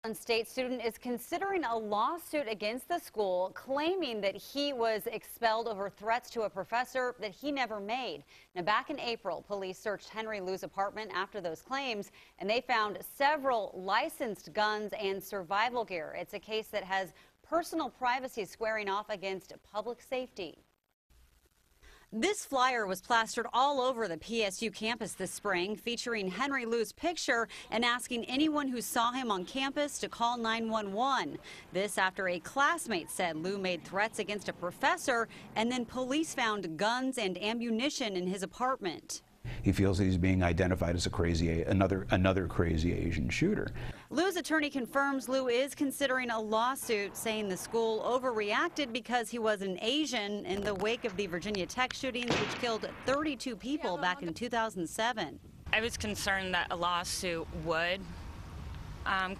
A state student is considering a lawsuit against the school, claiming that he was expelled over threats to a professor that he never made. Now, back in April, police searched Henry Liu's apartment after those claims, and they found several licensed guns and survival gear. It's a case that has personal privacy squaring off against public safety. This flyer was plastered all over the PSU campus this spring, featuring Henry Liu's picture and asking anyone who saw him on campus to call 911. This after a classmate said Liu made threats against a professor, and then police found guns and ammunition in his apartment. He feels that he's being identified as another crazy Asian shooter. Liu's attorney confirms Liu is considering a lawsuit, saying the school overreacted because he was an Asian in the wake of the Virginia Tech shootings, which killed 32 people back in 2007. I was concerned that a lawsuit would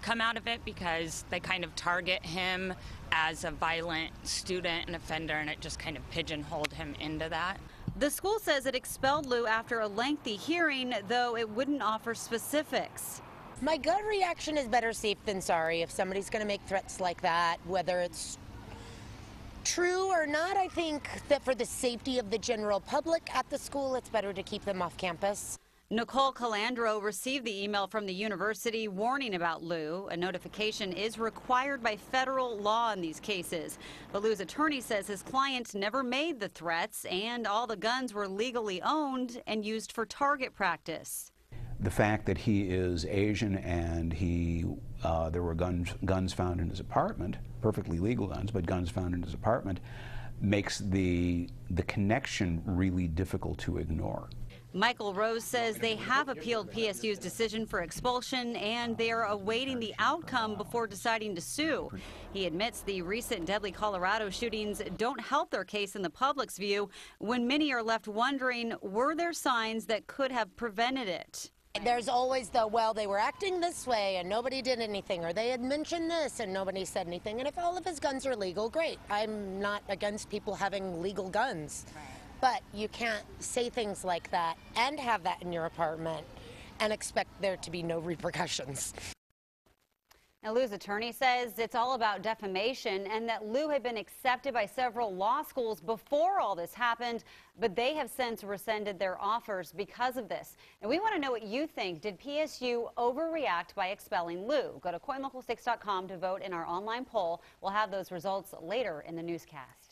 come out of it because they kind of target him as a violent student and offender, and it just kind of pigeonholed him into that. The school says it expelled Liu after a lengthy hearing, though it wouldn't offer specifics. My gut reaction is better safe than sorry. If somebody's going to make threats like that, whether it's true or not, I think that for the safety of the general public at the school, it's better to keep them off campus. Nicole Calandro received the email from the university warning about Liu. A notification is required by federal law in these cases. But Liu's attorney says his client never made the threats, and all the guns were legally owned and used for target practice. The fact that he is Asian and there were guns found in his apartment, perfectly legal guns, but guns found in his apartment, makes the connection really difficult to ignore. Michael Rose says they have appealed PSU's decision for expulsion, and they are awaiting the outcome before deciding to sue. He admits the recent deadly Colorado shootings don't help their case in the public's view, when many are left wondering, were there signs that could have prevented it? There's always the, well, they were acting this way and nobody did anything, or they had mentioned this and nobody said anything. And if all of his guns are legal, great. I'm not against people having legal guns. But you can't say things like that and have that in your apartment and expect there to be no repercussions. Now, Liu's attorney says it's all about defamation and that Liu had been accepted by several law schools before all this happened, but they have since rescinded their offers because of this. And we want to know what you think. Did PSU overreact by expelling Liu? Go to KOINLocal6.com to vote in our online poll. We'll have those results later in the newscast.